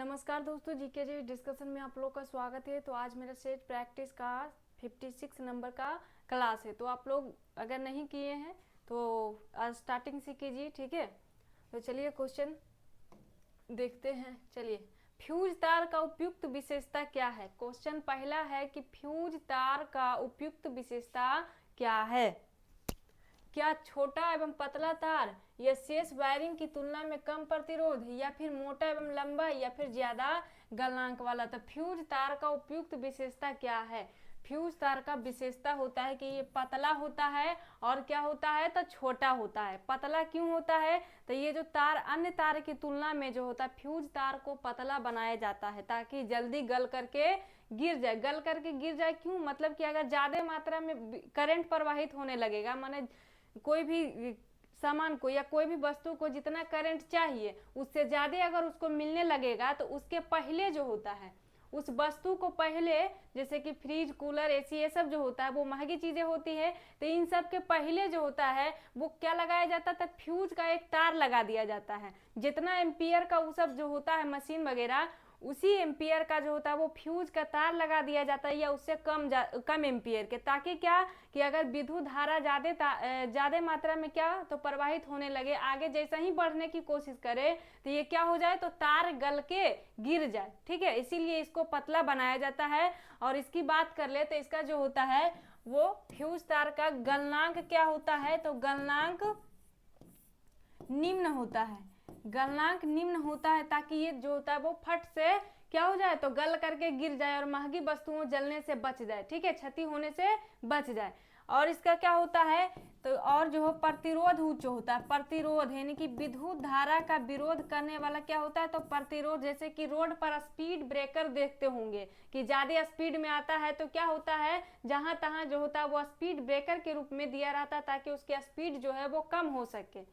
नमस्कार दोस्तों, जीके जी डिस्कशन में आप लोग का स्वागत है। तो आज मेरा सेट प्रैक्टिस का 56 नंबर का क्लास है। तो आप लोग अगर नहीं किए हैं तो आज स्टार्टिंग से कीजिए, ठीक है। तो चलिए क्वेश्चन देखते हैं। चलिए, फ्यूज तार का उपयुक्त विशेषता क्या है। क्वेश्चन पहला है कि फ्यूज तार का उपयुक्त विशेषता क्या है। क्या छोटा एवं पतला तार या शेष वायरिंग की तुलना में कम प्रतिरोध, या फिर मोटा एवं लंबा, या फिर ज्यादा गलनांक वाला। तो फ्यूज तार का उपयुक्त विशेषता क्या है। फ्यूज तार का विशेषता होता है कि ये पतला होता है और क्या होता है तो छोटा होता है। पतला क्यों होता है तो ये जो तार अन्य तार की तुलना में जो होता है, फ्यूज तार को पतला बनाया जाता है ताकि जल्दी गल करके गिर जाए। गल करके गिर जाए क्यों, मतलब कि अगर ज्यादा मात्रा में करंट प्रवाहित होने लगेगा, माने कोई भी सामान को या कोई भी वस्तु को जितना करंट चाहिए उससे ज्यादा अगर उसको मिलने लगेगा तो उसके पहले जो होता है उस वस्तु को पहले, जैसे कि फ्रिज, कूलर, एसी, ये सब जो होता है वो महंगी चीजें होती है। तो इन सब के पहले जो होता है वो क्या लगाया जाता था, फ्यूज का एक तार लगा दिया जाता है। जितना एम्पियर का वो सब जो होता है मशीन वगैरह, उसी एम्पियर का जो होता है वो फ्यूज का तार लगा दिया जाता है या उससे कम एम्पियर के, ताकि क्या कि अगर विद्युत धारा ज्यादा मात्रा में क्या तो प्रवाहित होने लगे, आगे जैसे ही बढ़ने की कोशिश करे तो ये क्या हो जाए तो तार गल के गिर जाए, ठीक है। इसीलिए इसको पतला बनाया जाता है। और इसकी बात कर ले तो इसका जो होता है वो फ्यूज तार का गलनांक क्या होता है तो गलनांक निम्न होता है। गलनांक निम्न होता है ताकि ये जो होता है वो फट से क्या हो जाए तो गल करके गिर जाए और महंगी वस्तुओं जलने से बच जाए, ठीक है, क्षति होने से बच जाए। और इसका क्या होता है तो और जो हो प्रतिरोध उच्च होता है। प्रतिरोध यानी कि विद्युत धारा का विरोध करने वाला क्या होता है तो प्रतिरोध। जैसे कि रोड पर स्पीड ब्रेकर देखते होंगे कि ज्यादा स्पीड में आता है तो क्या होता है जहां तहां जो होता है वो स्पीड ब्रेकर के रूप में दिया रहता है ताकि उसकी स्पीड जो है वो कम हो सके।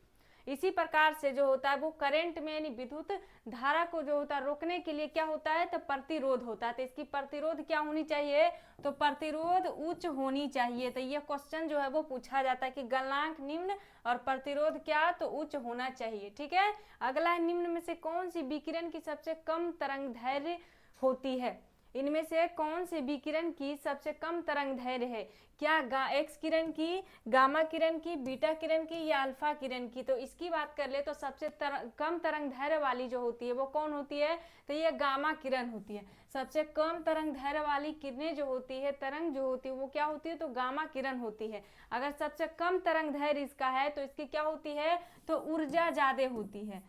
इसी प्रकार से जो होता है वो करंट में यानी विद्युत धारा को जो होता है रोकने के लिए क्या होता है तो प्रतिरोध होता है। तो इसकी प्रतिरोध क्या होनी चाहिए तो प्रतिरोध उच्च होनी चाहिए। तो ये क्वेश्चन जो है वो पूछा जाता है कि गलनांक निम्न और प्रतिरोध क्या तो उच्च होना चाहिए, ठीक है। अगला है, निम्न में से कौन सी विकिरण की सबसे कम तरंग दैर्घ्य होती है। इनमें से कौन से विकिरण की सबसे कम तरंग दैर्घ्य है। क्या एक्स किरण की, गामा किरण की, बीटा किरण की या अल्फा किरण की। तो इसकी बात कर ले तो सबसे कम तरंग दैर्घ्य वाली जो होती है वो कौन होती है तो ये गामा किरण होती है। सबसे कम तरंग दैर्घ्य वाली किरणें जो होती है, तरंग जो होती है वो क्या होती है तो गामा किरण होती है। अगर सबसे कम तरंग दैर्घ्य इसका है तो इसकी क्या होती है तो ऊर्जा ज्यादा होती है।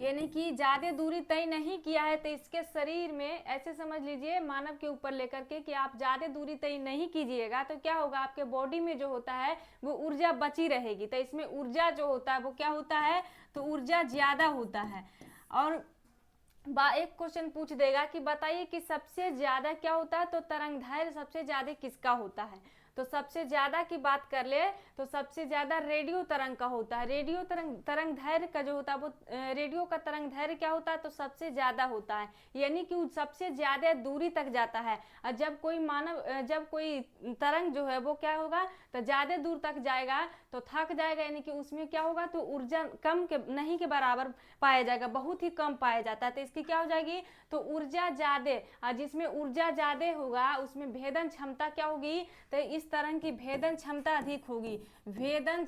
यानी कि ज्यादा दूरी तय नहीं किया है तो इसके शरीर में, ऐसे समझ लीजिए मानव के ऊपर लेकर के कि आप ज्यादा दूरी तय नहीं कीजिएगा तो क्या होगा आपके बॉडी में जो होता है वो ऊर्जा बची रहेगी। तो इसमें ऊर्जा जो होता है वो क्या होता है तो ऊर्जा ज्यादा होता है। और एक क्वेश्चन पूछ देगा कि बताइए कि सबसे ज्यादा क्या होता है तो तरंग दैर्घ्य सबसे ज्यादा किसका होता है। तो सबसे ज्यादा की बात कर ले तो सबसे ज्यादा रेडियो तरंग का होता है। रेडियो तरंग दैर्घ्य का जो होता है वो रेडियो का तरंग दैर्घ्य क्या होता है तो सबसे ज्यादा होता है, यानी कि सबसे ज्यादा दूरी तक जाता है। और जब कोई तरंग जो है वो क्या होगा तो ज्यादा दूर तक जाएगा तो थक जाएगा, यानी कि उसमें क्या होगा तो ऊर्जा कम के नहीं के बराबर पाया जाएगा, बहुत ही कम पाया जाता है। तो इसकी क्या हो जाएगी तो ऊर्जा ज्यादा। और जिसमें ऊर्जा ज्यादा होगा उसमें भेदन क्षमता क्या होगी तो इस तरंग की भेदन क्षमता अधिक होगी। भेदन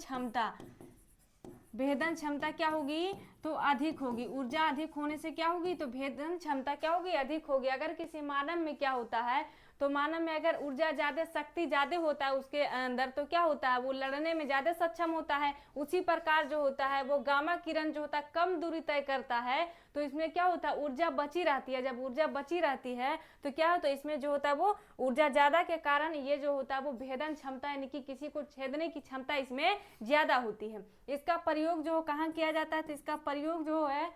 क्षमता क्या होगी तो अधिक होगी। ऊर्जा अधिक होने से क्या होगी तो भेदन क्षमता क्या होगी अधिक होगी। अगर किसी मानव में क्या होता है तो मानव में अगर ऊर्जा ज्यादा, शक्ति ज्यादा होता है उसके अंदर तो क्या होता है वो लड़ने में ज्यादा सक्षम होता है। उसी प्रकार जो होता है वो गामा किरण जो होता है कम दूरी तय करता है तो इसमें क्या होता है ऊर्जा बची रहती है। जब ऊर्जा बची रहती है तो क्या होता है इसमें जो होता है वो ऊर्जा ज्यादा के कारण ये जो होता है वो भेदन क्षमता यानी कि किसी को छेदने की क्षमता इसमें ज्यादा होती है। इसका प्रयोग जो कहाँ किया जाता है तो इसका प्रयोग जो है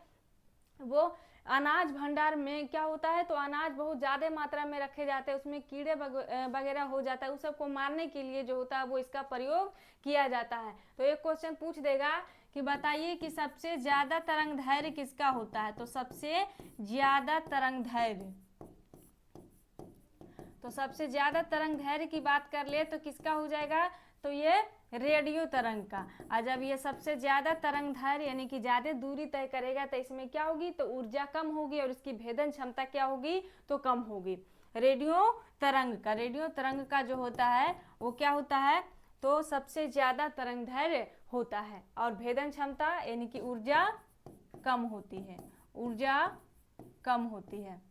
वो अनाज भंडार में क्या होता है तो अनाज बहुत ज्यादा मात्रा में रखे जाते हैं, उसमें कीड़े वगैरह हो जाता है, उस सबको मारने के लिए जो होता है वो इसका प्रयोग किया जाता है। तो एक क्वेश्चन पूछ देगा कि बताइए कि सबसे ज्यादा तरंग दैर्घ्य किसका होता है। तो सबसे ज्यादा तरंग दैर्घ्य तो सबसे ज्यादा तरंग दैर्घ्य की बात कर ले तो किसका हो जाएगा, तो ये रेडियो तरंग का। और जब ये सबसे ज्यादा तरंग दैर्घ्य यानी कि ज्यादा दूरी तय करेगा तो इसमें क्या होगी, तो ऊर्जा कम होगी और इसकी भेदन क्षमता क्या होगी, तो कम होगी। रेडियो तरंग का जो होता है वो क्या होता है, तो सबसे ज्यादा तरंग दैर्घ्य होता है और भेदन क्षमता यानी कि ऊर्जा कम होती है, ऊर्जा कम होती है।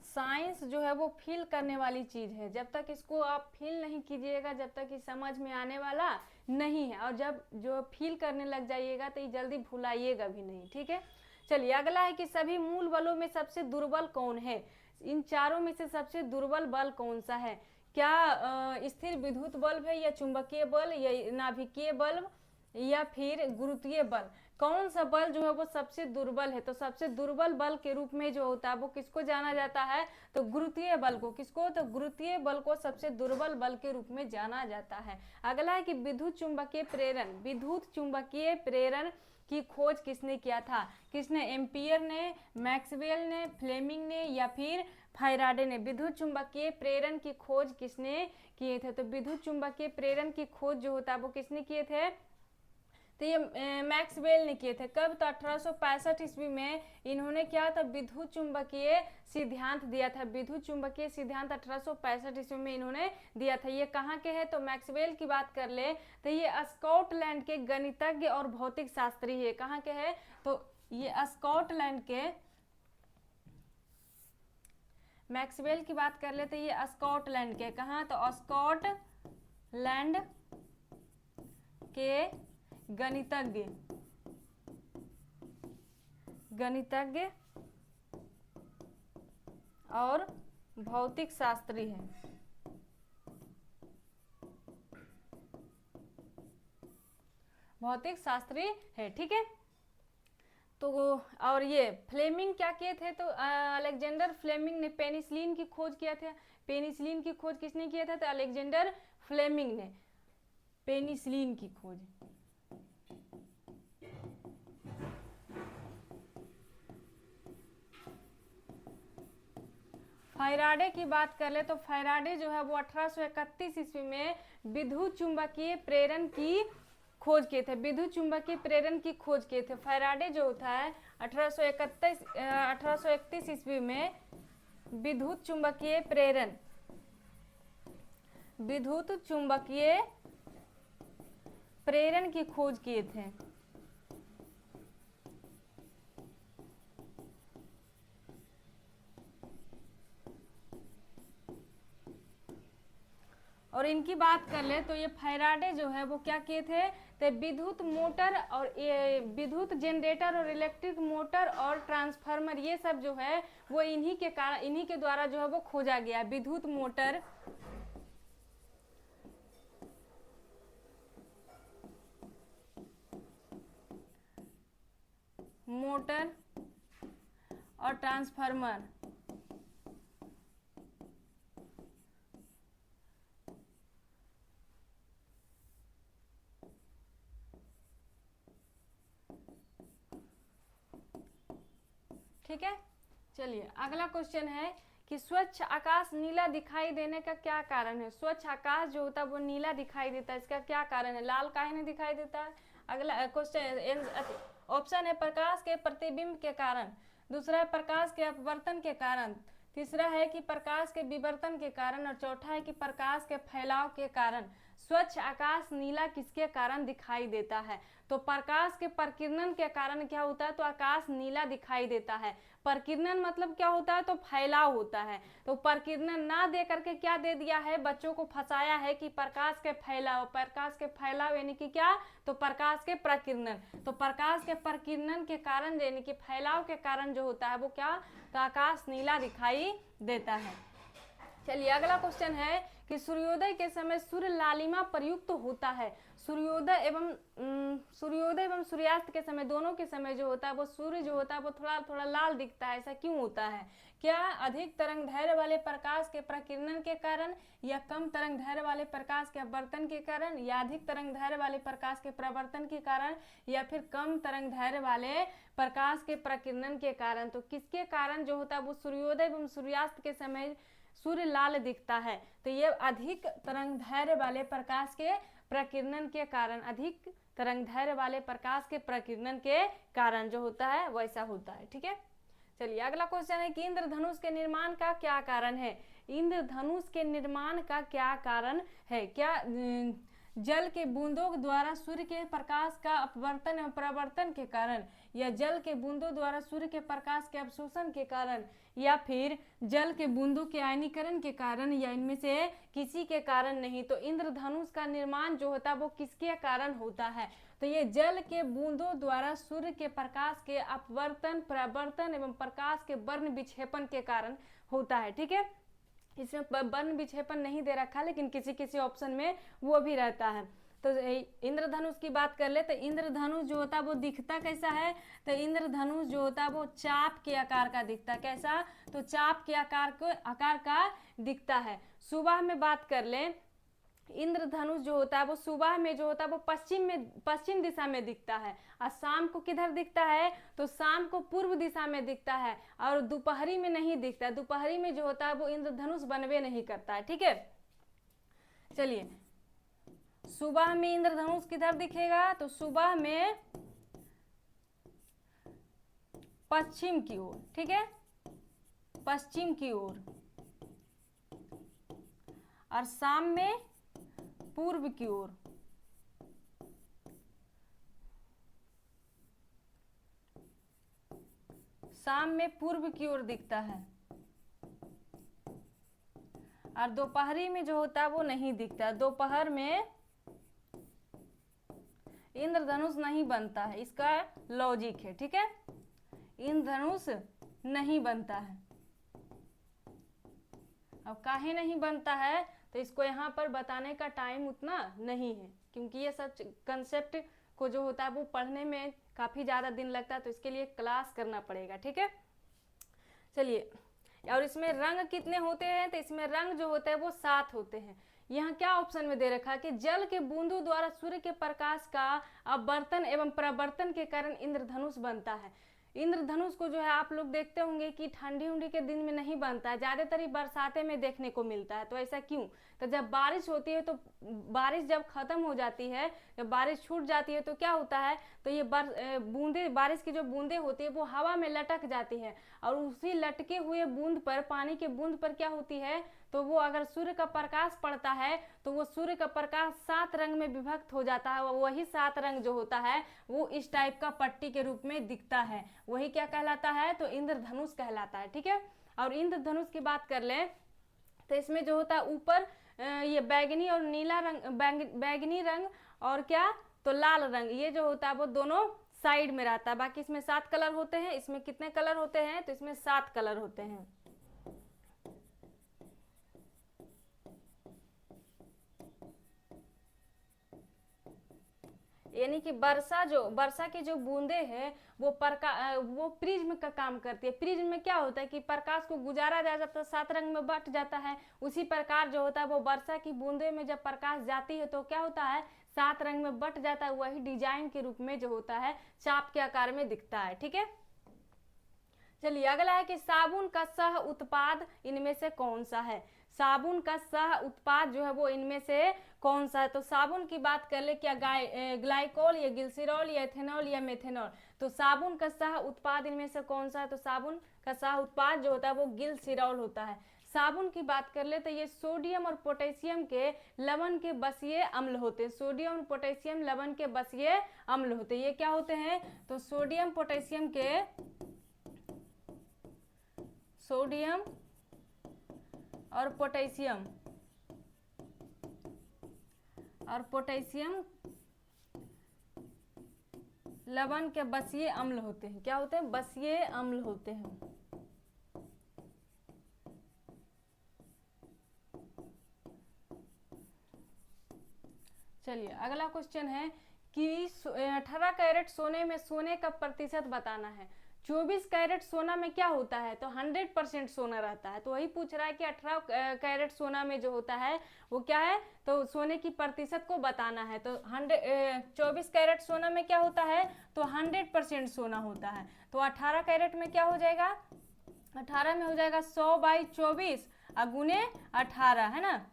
साइंस जो है वो फील करने वाली चीज है, जब तक इसको आप फील नहीं कीजिएगा जब तक ये समझ में आने वाला नहीं है, और जब जो फील करने लग जाइएगा तो ये जल्दी भुलाइएगा भी नहीं, ठीक है। चलिए अगला है कि सभी मूल बलों में सबसे दुर्बल कौन है, इन चारों में से सबसे दुर्बल बल कौन सा है, क्या स्थिर विद्युत बल्ब है या चुंबकीय बल या नाभिकीय बल या फिर गुरुत्वीय बल, कौन सा बल जो है वो सबसे दुर्बल है। तो सबसे दुर्बल बल के रूप में जो होता है वो किसको जाना जाता है, तो गुरुत्वीय बल को। किसको, तो गुरुत्वीय बल को सबसे दुर्बल बल के रूप में जाना जाता है। अगला है कि विद्युत चुंबकीय प्रेरण की खोज किसने किया था, किसने, एम्पियर ने, मैक्सवेल ने, फ्लेमिंग ने या फिर फैराडे ने। विद्युत चुंबकीय प्रेरण की खोज किसने किए थे, तो विद्युत चुंबकीय प्रेरण की खोज जो होता है वो किसने किए थे, तो ये मैक्सवेल ने किए थे। कब, तो 1865 ईस्वी में इन्होंने क्या था, विद्युत चुंबकीय सिद्धांत दिया था। विद्युत चुंबकीय सिद्धांत 1865 ईस्वी में इन्होंने दिया था। ये कहाँ के हैं, तो मैक्सवेल की बात कर ले तो ये स्कॉटलैंड के गणितज्ञ और भौतिक शास्त्री है। कहाँ के हैं, तो ये स्कॉटलैंड के, मैक्सवेल की बात कर ले तो ये स्कॉटलैंड के, कहाँ, तो स्कॉटलैंड के गणितज्ञ और भौतिक शास्त्री हैं। भौतिक शास्त्री है, ठीक है। तो और ये फ्लेमिंग क्या किए थे, तो अलेक्जेंडर फ्लेमिंग ने पेनिसिलिन की खोज किया था। पेनिसिलिन की खोज किसने किया था, तो अलेक्जेंडर फ्लेमिंग ने पेनिसिलिन की खोज। फैराडे की बात कर ले तो फैराडे जो है वो 1831 ईस्वी में विद्युत चुंबकीय प्रेरण की खोज किए थे। विद्युत चुंबकीय प्रेरण की खोज किए थे। फैराडे जो होता है 1831 ईस्वी में विद्युत चुंबकीय प्रेरण की खोज किए थे। और इनकी बात कर ले तो ये फैराडे जो है वो क्या किए थे, तो विद्युत मोटर और विद्युत जनरेटर और इलेक्ट्रिक मोटर और ट्रांसफार्मर ये सब जो है वो इन्हीं के द्वारा जो है वो खोजा गया। विद्युत मोटर और ट्रांसफार्मर ठीक है। चलिए अगला क्वेश्चन है कि स्वच्छ आकाश नीला दिखाई देने का क्या कारण है। स्वच्छ आकाश जो होता है वो नीला दिखाई देता है, इसका क्या कारण है, लाल काहे नहीं दिखाई देता है। अगला क्वेश्चन ऑप्शन है प्रकाश के प्रतिबिंब के कारण, दूसरा है प्रकाश के अपवर्तन के कारण, तीसरा है कि प्रकाश के विवर्तन के कारण और चौथा है कि प्रकाश के फैलाव के कारण। स्वच्छ आकाश नीला किसके कारण दिखाई देता है, तो प्रकाश के प्रकीर्णन के कारण क्या होता है, तो आकाश नीला दिखाई देता है। प्रकीर्णन मतलब क्या होता है, तो फैलाव होता है। तो प्रकीर्णन ना दे करके क्या दे दिया है, बच्चों को फंसाया है कि प्रकाश के फैलाव यानी कि क्या, तो प्रकाश के प्रकीर्णन। तो प्रकाश के प्रकीर्णन के कारण यानी कि फैलाव के कारण जो होता है वो क्या, तो आकाश नीला दिखाई देता है। चलिए अगला क्वेश्चन है कि सूर्योदय के समय सूर्य लालिमा प्रयुक्त होता है। सूर्योदय एवं सूर्यास्त के समय, दोनों के समय जो होता है वो सूर्य जो होता है वो थोड़ा थोड़ा लाल दिखता है, ऐसा क्यों होता है, क्या अधिक तरंग दैर्ध्य वाले प्रकाश के प्रकीर्णन के कारण, या कम तरंग दैर्ध्य वाले प्रकाश के अपवर्तन के कारण, या अधिक तरंग दैर्ध्य वाले प्रकाश के प्रवर्तन के कारण, या फिर कम तरंग दैर्ध्य वाले प्रकाश के प्रकीर्णन के कारण। तो किसके कारण जो होता है वो सूर्योदय एवं सूर्यास्त के समय सूर्य लाल दिखता है। तो ये अधिक तरंग दैर्ध्य वाले प्रकाश के प्रकीर्णन के कारण, अधिक तरंग दैर्ध्य वाले प्रकाश के प्रकीर्णन के कारण जो होता है वैसा होता है। ठीक है, चलिए अगला क्वेश्चन है कि इंद्रधनुष के निर्माण का क्या कारण है। इंद्रधनुष के निर्माण का क्या कारण है? क्या जल के बूंदों द्वारा सूर्य के प्रकाश का अपवर्तन एवं प्रवर्तन के कारण, या जल के बूंदों द्वारा सूर्य के प्रकाश के अवशोषण के कारण, या फिर जल के बूंदों के आयनीकरण के कारण, या इनमें से किसी के कारण नहीं। तो इंद्रधनुष का निर्माण जो होता है वो किसके कारण होता है? तो ये जल के बूंदों द्वारा सूर्य के प्रकाश के अपवर्तन, प्रवर्तन एवं प्रकाश के वर्ण विक्षेपण के कारण होता है। ठीक है, इसमें वर्ण विक्षेपण नहीं दे रखा, लेकिन किसी किसी ऑप्शन में वो भी रहता है। तो इंद्रधनुष की बात कर ले तो इंद्रधनुष जो होता है वो दिखता कैसा है? तो इंद्रधनुष जो होता है वो चाप के आकार का दिखता है। कैसा? तो चाप के आकार का दिखता है। सुबह में बात कर ले, इंद्रधनुष जो होता है वो सुबह में जो होता है वो पश्चिम दिशा में दिखता है, और शाम को किधर दिखता है? तो शाम को पूर्व दिशा में दिखता है, और दोपहरी में नहीं दिखता। दोपहरी में जो होता है वो इंद्रधनुष बनवे नहीं करता है। ठीक है, चलिए सुबह में इंद्रधनुष किधर दिखेगा? तो सुबह में पश्चिम की ओर। ठीक है, पश्चिम की ओर, और शाम में पूर्व की ओर। शाम में पूर्व की ओर दिखता है, और दोपहरी में जो होता है वो नहीं दिखता। दोपहर में इंद्रधनुष नहीं बनता है, इसका लॉजिक है। ठीक है, इंद्रधनुष नहीं बनता है। अब काहे नहीं बनता है तो इसको यहाँ पर बताने का टाइम उतना नहीं है, क्योंकि ये सब कंसेप्ट को जो होता है वो पढ़ने में काफ़ी ज़्यादा दिन लगता है, तो इसके लिए क्लास करना पड़ेगा। ठीक है, चलिए और इसमें रंग कितने होते हैं? तो इसमें रंग जो होते हैं वो 7 होते हैं। यहाँ क्या ऑप्शन में दे रखा है कि जल के बूंदों द्वारा सूर्य के प्रकाश का अपवर्तन एवं प्रवर्तन के कारण इंद्रधनुष बनता है। इंद्रधनुष को जो है आप लोग देखते होंगे कि ठंडी उंडी के दिन में नहीं बनता है, ज़्यादातर ही बरसाते में देखने को मिलता है। तो ऐसा क्यों? तो जब बारिश होती है, तो बारिश जब खत्म हो जाती है, जब बारिश छूट जाती है, तो क्या होता है? तो ये बूंदे, बारिश की जो बूंदे होती है वो हवा में लटक जाती है, और उसी लटके हुए बूंद पर, पानी के बूंद पर क्या होती है? तो वो अगर सूर्य का प्रकाश पड़ता है तो वो सूर्य का प्रकाश 7 रंग में विभक्त हो जाता है। वही 7 रंग जो होता है वो इस टाइप का पट्टी के रूप में दिखता है, वही क्या कहलाता है? तो इंद्रधनुष कहलाता है। ठीक है, और इंद्रधनुष की बात कर लें तो इसमें जो होता है ऊपर ये बैगनी और नीला रंग, बैगनी रंग और क्या तो लाल रंग, ये जो होता है वो दोनों साइड में रहता है। बाकी इसमें 7 कलर होते हैं। इसमें कितने कलर होते हैं? तो इसमें 7 कलर होते हैं। यानी कि वर्षा की जो बूंदे हैं वो वो प्रिज्म का काम करती है। प्रिज्म में क्या होता है कि प्रकाश को गुजारा जा जाता है, 7 रंग में बट जाता है। उसी प्रकार जो होता है वो वर्षा की बूंदे में जब प्रकाश जाती है तो क्या होता है? 7 रंग में बट जाता है। वही डिजाइन के रूप में जो होता है चाप के आकार में दिखता है। ठीक है, चलिए अगला है कि साबुन का सह उत्पाद इनमें से कौन सा है? साबुन का सह उत्पाद जो है वो इनमें से कौन सा है? तो साबुन की बात कर ले, क्या ग्लाइकोल या ग्लिसरॉल या इथेनॉल या मेथेनॉल? तो साबुन का सह उत्पाद इनमें से कौन सा है? तो साबुन का सह उत्पाद जो होता है वो ग्लिसरॉल होता है। साबुन की बात कर ले तो ये सोडियम और पोटेशियम के लवण के बसीय अम्ल होते हैं। सोडियम और पोटेशियम लवण के बसीय अम्ल होते हैं। ये क्या होते हैं? तो सोडियम और पोटेशियम लवण के बसीय अम्ल होते हैं। क्या होते हैं? बसीय अम्ल होते हैं। चलिए अगला क्वेश्चन है कि 18 कैरेट सोने में सोने का प्रतिशत बताना है। 24 कैरेट सोना में क्या होता है, तो 100% सोना रहता है। तो वही पूछ रहा है कि 18 कैरेट सोना में जो होता है वो क्या है, तो सोने की प्रतिशत को बताना है। तो 24 कैरेट सोना में क्या होता है, तो 100% सोना होता है। तो 18 कैरेट में क्या हो जाएगा, 18 में हो जाएगा 100/24 गुने 18, है ना।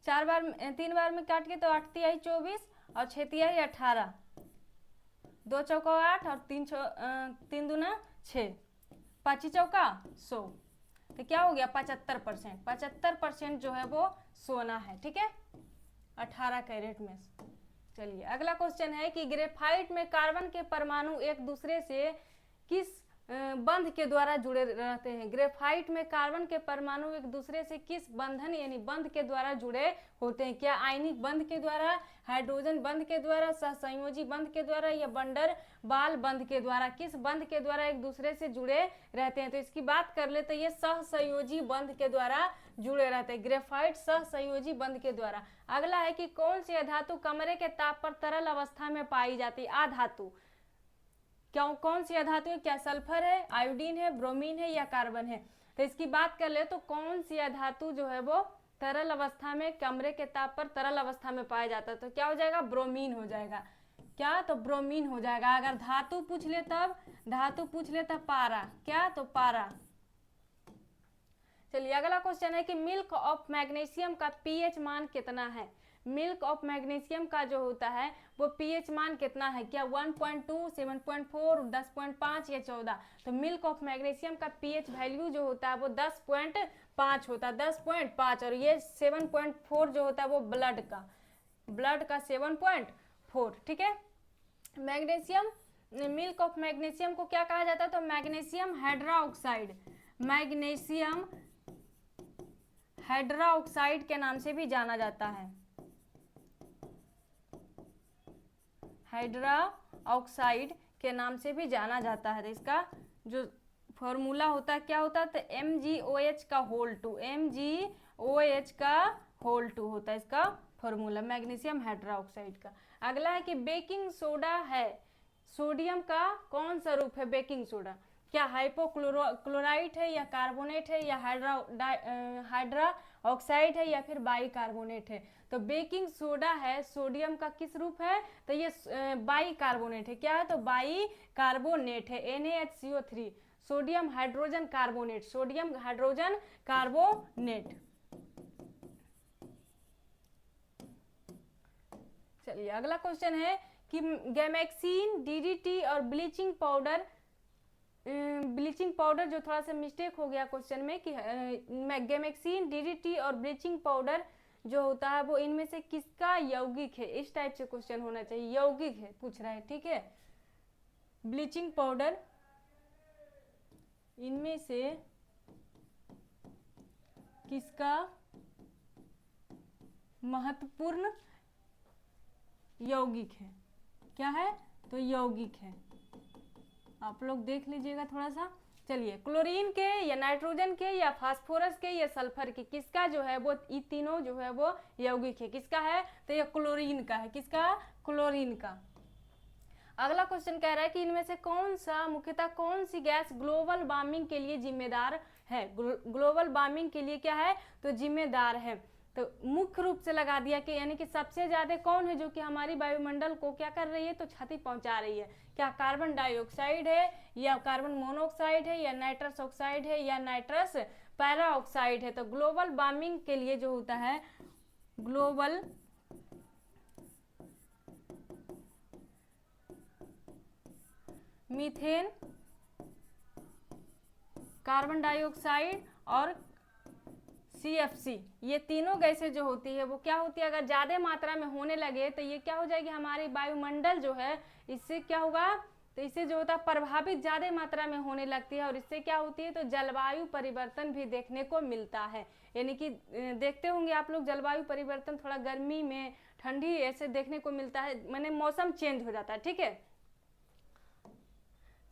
3 बार में काट के तो 8 तिहाई 24 और 6 तिहाई 18, 2 चौका 8 और 3 दूना 6, 5 चौका 100, तो क्या हो गया 75%। 75% जो है वो सोना है, ठीक है, 18 कैरेट में। चलिए अगला क्वेश्चन है कि ग्रेफाइट में कार्बन के परमाणु एक दूसरे से किस बंध के द्वारा जुड़े रहते हैं। ग्रेफाइट में कार्बन के परमाणु एक दूसरे से किस बंधन यानी बंध के द्वारा जुड़े होते हैं। क्या आयनिक बंध के द्वारा, हाइड्रोजन बंध के द्वारा, सहसंयोजी बंध के द्वारा या वंडर बाल बंध के द्वारा, किस बंध के द्वारा एक दूसरे से जुड़े रहते हैं। तो इसकी बात कर ले तो ये सहसंयोजी बंध के द्वारा जुड़े रहते हैं। ग्रेफाइट सहसंयोजी बंध के द्वारा। अगला है कि कौन सी अधातु कमरे के ताप पर तरल अवस्था में पाई जाती है। अधातु क्यों, कौन सी अधातु है, क्या सल्फर है, आयोडीन है, ब्रोमीन है या कार्बन है। तो इसकी बात कर ले तो कौन सी अधातु जो है वो तरल अवस्था में कमरे के ताप पर तरल अवस्था में पाया जाता है, तो क्या हो जाएगा, ब्रोमीन हो जाएगा। क्या, तो ब्रोमीन हो जाएगा। अगर धातु पूछ ले तब, धातु पूछ ले तब पारा, क्या, तो पारा। चलिए अगला क्वेश्चन है कि मिल्क ऑफ मैग्नीशियम का पीएच मान कितना है। मिल्क ऑफ मैग्नीशियम का जो होता है वो पीएच मान कितना है, क्या 1.2, 7.4, 10.5 या 14। तो मिल्क ऑफ मैग्नीशियम का पीएच वैल्यू जो होता है वो 10.5 होता है, 10.5। और ये 7.4 जो होता है वो ब्लड का 7.4, ठीक है। मैग्नीशियम, मिल्क ऑफ मैग्नीशियम को क्या कहा जाता है, तो मैग्नीशियम हाइड्रोक्साइड, मैग्नीशियम हाइड्रोक्साइड के नाम से भी जाना जाता है। हाइड्रोक्साइड के नाम से भी जाना जाता है। तो इसका जो फॉर्मूला होता है क्या होता है, तो MgOH का होल 2, MgOH का होल 2 होता है इसका फॉर्मूला मैग्नीशियम हाइड्रोक्साइड का। अगला है कि बेकिंग सोडा है, सोडियम का कौन सा रूप है बेकिंग सोडा। क्या हाइपोक्लोराइट है या कार्बोनेट है या हाइड्रा ऑक्साइड है या फिर बाइकार्बोनेट है। तो बेकिंग सोडा है, सोडियम का किस रूप है, तो ये बाइकार्बोनेट है। क्या है, तो बाइकार्बोनेट है, NaHCO3, sodium hydrogen carbonate, sodium hydrogen carbonate. चलिए अगला क्वेश्चन है कि गैमेक्सिन, DDT और ब्लीचिंग पाउडर जो थोड़ा सा मिस्टेक हो गया क्वेश्चन में कि गैमेक्सिन, DDT और ब्लीचिंग पाउडर जो होता है वो इनमें से किसका यौगिक है। इस टाइप से क्वेश्चन होना चाहिए, यौगिक है पूछ रहा है, ठीक है। ब्लीचिंग पाउडर इनमें से किसका महत्वपूर्ण यौगिक है, क्या है, तो यौगिक है। आप लोग देख लीजिएगा थोड़ा सा। चलिए क्लोरीन के या नाइट्रोजन के या फास्फोरस के या सल्फर के, किसका जो है वो ये तीनों जो है वो यौगिक है, किसका है, तो ये क्लोरीन का है, किसका, क्लोरीन का। अगला क्वेश्चन कह रहा है कि इनमें से कौन सा, मुख्यतः कौन सी गैस ग्लोबल वार्मिंग के लिए जिम्मेदार है। ग्लोबल वार्मिंग के लिए क्या है, तो जिम्मेदार है। तो मुख्य रूप से लगा दिया कि यानी कि सबसे ज्यादा कौन है जो कि हमारी वायुमंडल को क्या कर रही है, तो क्षति पहुंचा रही है। क्या कार्बन डाइऑक्साइड है या कार्बन मोनोऑक्साइड है या नाइट्रस ऑक्साइड है या नाइट्रस पैरा ऑक्साइड है। तो ग्लोबल वार्मिंग के लिए जो होता है, ग्लोबल मीथेन, कार्बन डाइऑक्साइड और CFC, ये तीनों गैसें जो होती है वो क्या होती है, अगर ज्यादा मात्रा में होने लगे तो ये क्या हो जाएगी, हमारी वायुमंडल जो है इससे क्या होगा, तो इससे जो होता है प्रभावित ज्यादा मात्रा में होने लगती है और इससे क्या होती है, तो जलवायु परिवर्तन भी देखने को मिलता है। यानी कि देखते होंगे आप लोग जलवायु परिवर्तन, थोड़ा गर्मी में ठंडी ऐसे देखने को मिलता है, माने मौसम चेंज हो जाता है, ठीक है।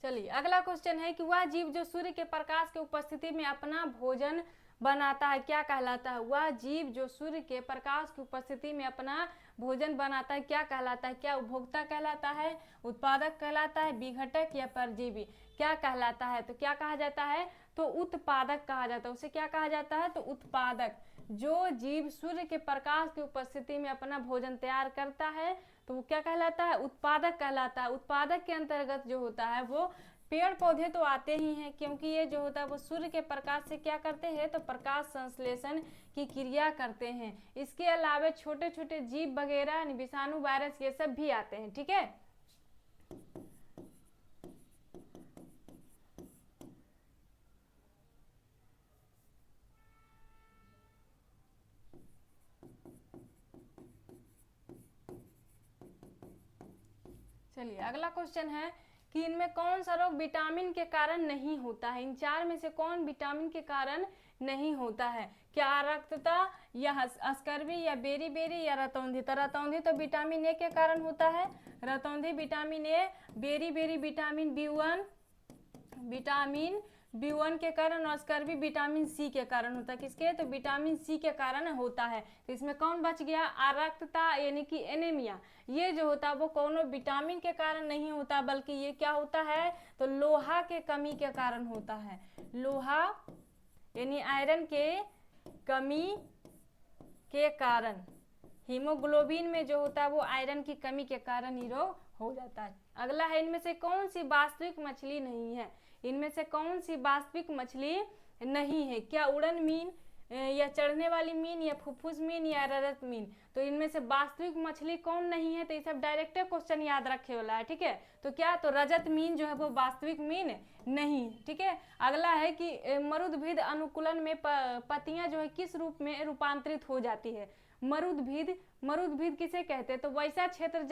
चलिए अगला क्वेश्चन है कि वह जीव जो सूर्य के प्रकाश की उपस्थिति में अपना भोजन बनाता है क्या कहलाता है? वह जीव जो सूर्य के प्रकाश की उपस्थिति में अपना भोजन बनाता है क्या कहलाता है? क्या उपभोक्ता कहलाता है, उत्पादक कहलाता है, विघटक या परजीवी क्या कहलाता है? तो क्या कहा जाता है? तो उत्पादक कहा जाता है। उसे क्या कहा जाता है? तो उत्पादक। जो जीव सूर्य के प्रकाश की उपस्थिति में अपना भोजन तैयार करता है तो वो क्या कहलाता है? उत्पादक कहलाता है। उत्पादक के अंतर्गत जो होता है वो पेड़ पौधे तो आते ही हैं, क्योंकि ये जो होता है वो सूर्य के प्रकाश से क्या करते हैं? तो प्रकाश संश्लेषण की क्रिया करते हैं। इसके अलावा छोटे छोटे जीव वगैरह, विषाणु, वायरस, ये सब भी आते हैं। ठीक है, चलिए अगला क्वेश्चन है कि इनमें कौन सा रोग विटामिन के कारण नहीं होता है? इन चार में से कौन विटामिन के कारण नहीं होता है? क्या रक्तता या अस्कर्वी या बेरी बेरी या रतौंधी? तो रतौंधी तो विटामिन ए के कारण होता है, रतौंधी vitamin A, beriberi vitamin B one के कारण, और स्कर्वी विटामिन सी के कारण होता है। किसके? तो विटामिन सी के कारण होता है। तो इसमें कौन बच गया? अरक्तता यानी कि एनीमिया। ये जो होता है वो कोनो विटामिन के कारण नहीं होता, बल्कि ये क्या होता है? तो लोहा के कमी के कारण होता है। लोहा यानी आयरन के कमी के कारण, हीमोग्लोबिन में जो होता है वो आयरन की कमी के कारण ही रोग हो जाता है। अगला है, इनमें से कौन सी वास्तविक मछली नहीं है? इनमें से कौन सी वास्तविक मछली नहीं है? क्या उड़न मीन या चढ़ने वाली मीन या फुफ्फुस मीन या ररत मीन? तो इनमें से वास्तविक मछली कौन नहीं है? तो ये सब डायरेक्ट क्वेश्चन याद रखे वाला है। ठीक है, तो क्या? तो रजत मीन जो है वो वास्तविक मीन नहीं। ठीक है, अगला है कि मरुदभिद अनुकूलन में पत्तियां जो है किस रूप में रूपांतरित हो जाती है? मरुदभिद किसे कहते हैं? तो वैसा क्षेत्र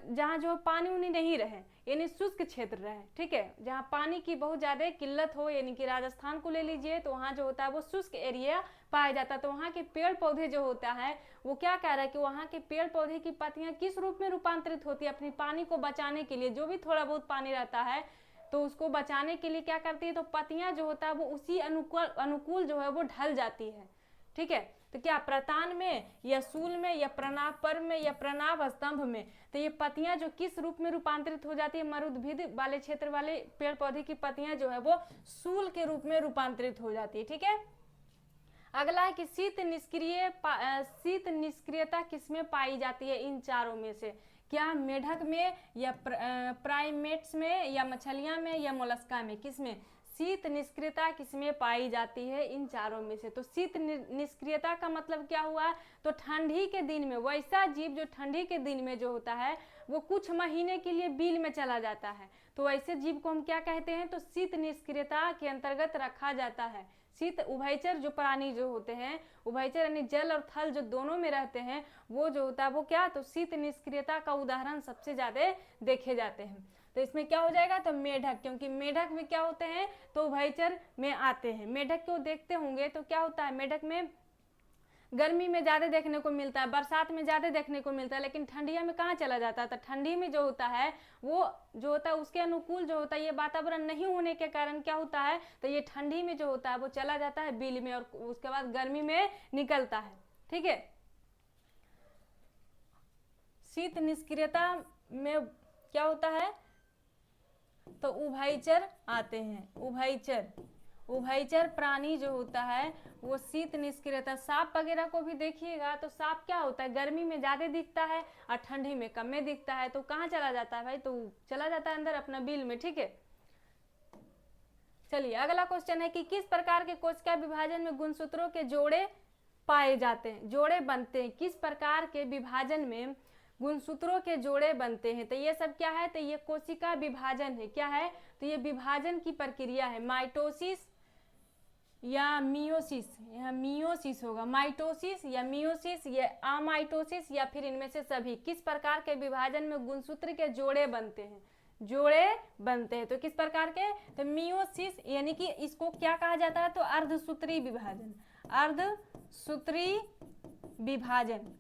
जहाँ जो पानी उनी नहीं रहे, यानी शुष्क क्षेत्र रहे। ठीक है, जहाँ पानी की बहुत ज्यादा किल्लत हो, यानी कि राजस्थान को ले लीजिए तो वहाँ जो होता है वो शुष्क एरिया पाया जाता है। तो वहाँ के पेड़ पौधे जो होता है वो क्या कह रहा है कि वहाँ के पेड़ पौधे की पत्तियां किस रूप में रूपांतरित होती है? अपनी पानी को बचाने के लिए, जो भी थोड़ा बहुत पानी रहता है तो उसको बचाने के लिए क्या करती है? तो पत्तियां जो होता है वो उसी अनुकूल जो है वो ढल जाती है। ठीक है, तो क्या प्रतान में या सूल में या प्रनाभ पर्व में या प्रनाभ स्तंभ में? तो ये पत्तियां जो किस रूप में रूपांतरित हो जाती है? मरुदभिद वाले क्षेत्र वाले पेड़ पौधे की पत्तियां जो है वो सूल के रूप में रूपांतरित हो जाती है। ठीक है, अगला है कि शीत निष्क्रियता किसमें पाई जाती है? इन चारों में से क्या? मेढक में या प्राइमेट्स में या मछलियां में या मोलस्का में? किसमें शीत निष्क्रियता किसमें पाई जाती है? इन चारों में से। तो शीत निष्क्रियता का मतलब क्या हुआ? तो ठंडी के दिन में वैसा जीव जो ठंडी के दिन में जो होता है वो कुछ महीने के लिए बिल में चला जाता है, तो ऐसे जीव को हम क्या कहते हैं? तो शीत निष्क्रियता के अंतर्गत रखा जाता है। शीत उभयचर जो प्राणी जो होते हैं, उभयचर यानी जल और थल जो दोनों में रहते हैं, वो जो होता है वो क्या? तो शीत निष्क्रियता का उदाहरण सबसे ज्यादा देखे जाते हैं। तो इसमें क्या हो जाएगा? तो मेढक, क्योंकि मेढक में क्या होते हैं? तो उभयचर में आते हैं। मेढक को देखते होंगे तो क्या होता है? मेढक में गर्मी में ज्यादा देखने को मिलता है, बरसात में ज्यादा देखने को मिलता है, लेकिन ठंडिया में कहाँ चला जाता है? तो ठंडी में जो होता है वो जो होता है उसके अनुकूल जो होता है ये वातावरण नहीं होने के कारण क्या होता है? तो ये ठंडी में जो होता है वो चला जाता है बिल में, और उसके बाद गर्मी में निकलता है। ठीक है, शीत निष्क्रियता में क्या होता है? तो उभयचर आते हैं। उभयचर प्राणी जो होता है वो शीत निष्क्रियता, सांप वगैरह को भी देखिएगा तो सांप क्या होता है? गर्मी में ज्यादा दिखता है और ठंडी में कम में दिखता है, तो कहाँ चला जाता है भाई? तो चला जाता है अंदर अपना बिल में। ठीक है, चलिए अगला क्वेश्चन है कि किस प्रकार के कोशिका विभाजन में गुणसूत्रों के जोड़े पाए जाते हैं, जोड़े बनते हैं? किस प्रकार के विभाजन में गुणसूत्रों के जोड़े बनते हैं? तो ये सब क्या है? तो ये कोशिका विभाजन है। क्या है? तो ये विभाजन की प्रक्रिया है। माइटोसिस या मियोसिस, यहाँ मियोसिस होगा, माइटोसिस या मियोसिस या अमाइटोसिस या फिर इनमें से सभी। किस प्रकार के विभाजन में गुणसूत्र के जोड़े बनते हैं? जोड़े बनते हैं। तो किस प्रकार के? तो मियोसिस यानी कि इसको क्या कहा जाता है? तो अर्धसूत्री विभाजन, अर्धसूत्री विभाजन।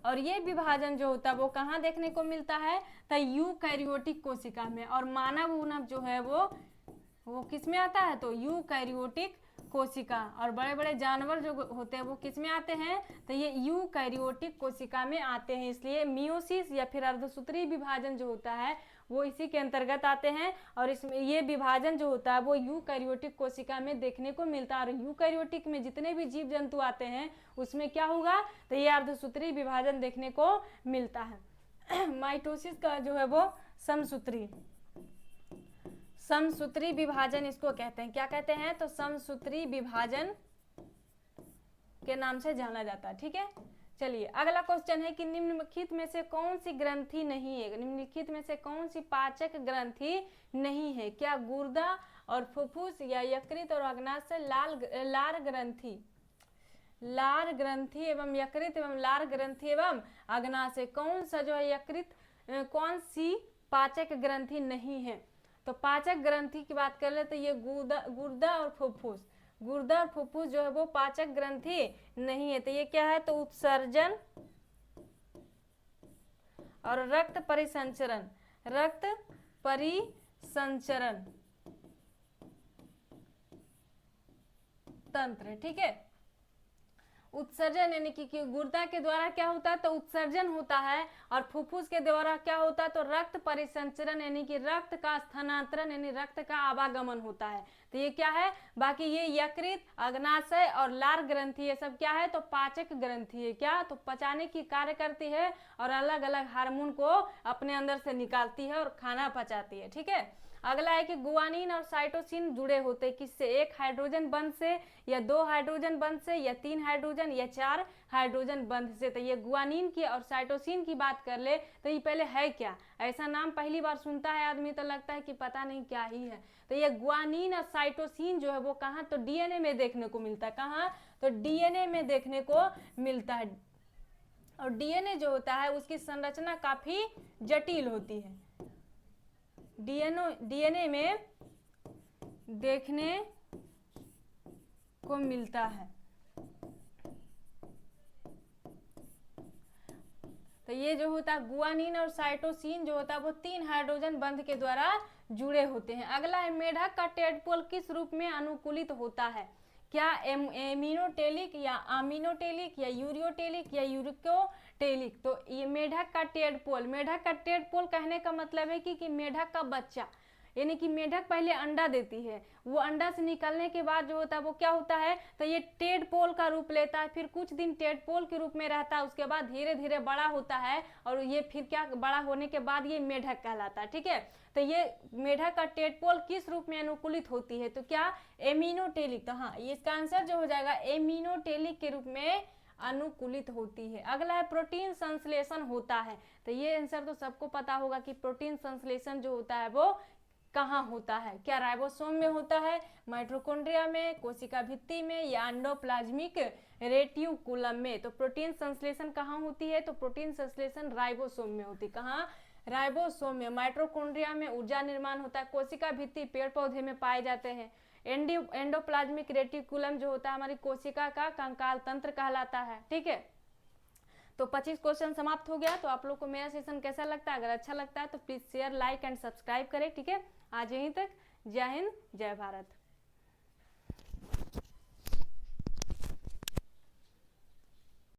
और ये विभाजन जो होता है वो कहाँ देखने को मिलता है? तो यूकैरियोटिक कोशिका में। और मानव जो है वो किस में आता है? तो यूकैरियोटिक कोशिका, और बड़े बड़े जानवर जो होते हैं वो किस में आते हैं, तो ये यूकैरियोटिक कोशिका में आते हैं। इसलिए मियोसिस या फिर अर्धसूत्री विभाजन जो होता है वो इसी के अंतर्गत आते हैं। और इसमें ये विभाजन जो होता है वो यूकैरियोटिक कोशिका में देखने को मिलता है। और यूकैरियोटिक में जितने भी जीव जंतु आते हैं उसमें क्या होगा, तो ये अर्धसूत्री विभाजन देखने को मिलता है। माइटोसिस का जो है वो समसूत्री विभाजन इसको कहते हैं। क्या कहते हैं, तो समसूत्री विभाजन के नाम से जाना जाता है। ठीक है, चलिए अगला क्वेश्चन है कि निम्नलिखित में से कौन सी ग्रंथि नहीं है, निम्नलिखित में से कौन सी पाचक ग्रंथि नहीं है। क्या गुर्दा और फुफ्फुस या यकृत और अग्नाशय लार ग्रंथि एवं यकृत एवं लार ग्रंथि एवं अग्नाशय कौन सा जो है यकृत कौन सी पाचक ग्रंथि नहीं है। तो पाचक ग्रंथि की बात कर ले तो ये गुर्दा और फुफ्फुस जो है वो पाचक ग्रंथि नहीं है। तो ये क्या है, तो उत्सर्जन और रक्त परिसंचरण तंत्र। ठीक है, उत्सर्जन यानी कि गुर्दा के द्वारा क्या होता है, तो उत्सर्जन होता है, और फुफ्फुस के द्वारा क्या होता है, तो रक्त परिसंचरण यानी कि रक्त का स्थानांतरण यानी रक्त का आवागमन होता है। तो ये क्या है, बाकी ये यकृत, अग्नाशय और लार ग्रंथि ये सब क्या है, तो पाचक ग्रंथि है। क्या, तो पचाने की कार्य करती है और अलग अलग हार्मोन को अपने अंदर से निकालती है और खाना पचाती है। ठीक है, अगला है कि गुआनिन और साइटोसिन जुड़े होते हैं किससे, एक हाइड्रोजन बंध से या 2 हाइड्रोजन बंध से या 3 हाइड्रोजन या 4 हाइड्रोजन बंध से। तो ये गुआनिन की और साइटोसिन की बात कर ले तो ये पहले है क्या, ऐसा नाम पहली बार सुनता है आदमी तो लगता है कि पता नहीं क्या ही है। तो ये गुआनिन और साइटोसिन जो है वो कहाँ, तो डीएनए में देखने को मिलता है। कहाँ, तो डीएनए में देखने को मिलता है। और डीएनए जो होता है उसकी संरचना काफी जटिल होती है। डीएनए में देखने को मिलता है। तो ये जो होता है गुआनिन और साइटोसिन जो होता है वो 3 हाइड्रोजन बंध के द्वारा जुड़े होते हैं। अगला है मेढक का टेडपोल किस रूप में अनुकूलित होता है, क्या एमिनोटेलिक या अमीनोटेलिक या यूरियोटेलिक या यूरिकोटेलिक। तो ये मेढक का टेडपोल कहने का मतलब है कि मेढक का बच्चा यानी कि मेढक पहले अंडा देती है, वो अंडा से निकलने के बाद जो होता है वो क्या होता है, तो ये टेडपोल का रूप लेता है, फिर कुछ दिन टेडपोल के रूप में रहता है, उसके बाद धीरे धीरे बड़ा होता है और ये फिर क्या बड़ा होने के बाद ये मेढक कहलाता है। ठीक है, तो ये मेढक का टेडपोल किस रूप में अनुकूलित होती है, तो क्या एमिनोटेलिक। तो हाँ, इसका आंसर जो हो जाएगा एमिनोटेलिक के रूप में अनुकूलित होती है। अगला है प्रोटीन संश्लेषण होता है। तो ये आंसर तो सबको पता होगा कि प्रोटीन संश्लेषण जो होता है वो कहाँ होता है, क्या राइबोसोम में होता है, माइटोकॉन्ड्रिया में, कोशिका भित्ति में या एंडोप्लाज्मिक रेटिकुलम में। तो प्रोटीन संश्लेषण कहाँ होती है, तो प्रोटीन संश्लेषण राइबोसोम में होती है। कहाँ, राइबोसोम में। माइटोकॉन्ड्रिया में ऊर्जा निर्माण होता है, कोशिका भित्ति पेड़ पौधे में पाए जाते हैं, एंडोप्लाज्मिक रेटिकुलम जो होता है हमारी कोशिका का कंकाल तंत्र कहलाता है। ठीक है, तो 25 क्वेश्चन समाप्त हो गया। तो आप लोग को मेरा सेशन कैसा लगता है, अगर अच्छा लगता है तो please share, like and subscribe करें। ठीक है, आज यहीं तक। जय हिंद, जय भारत।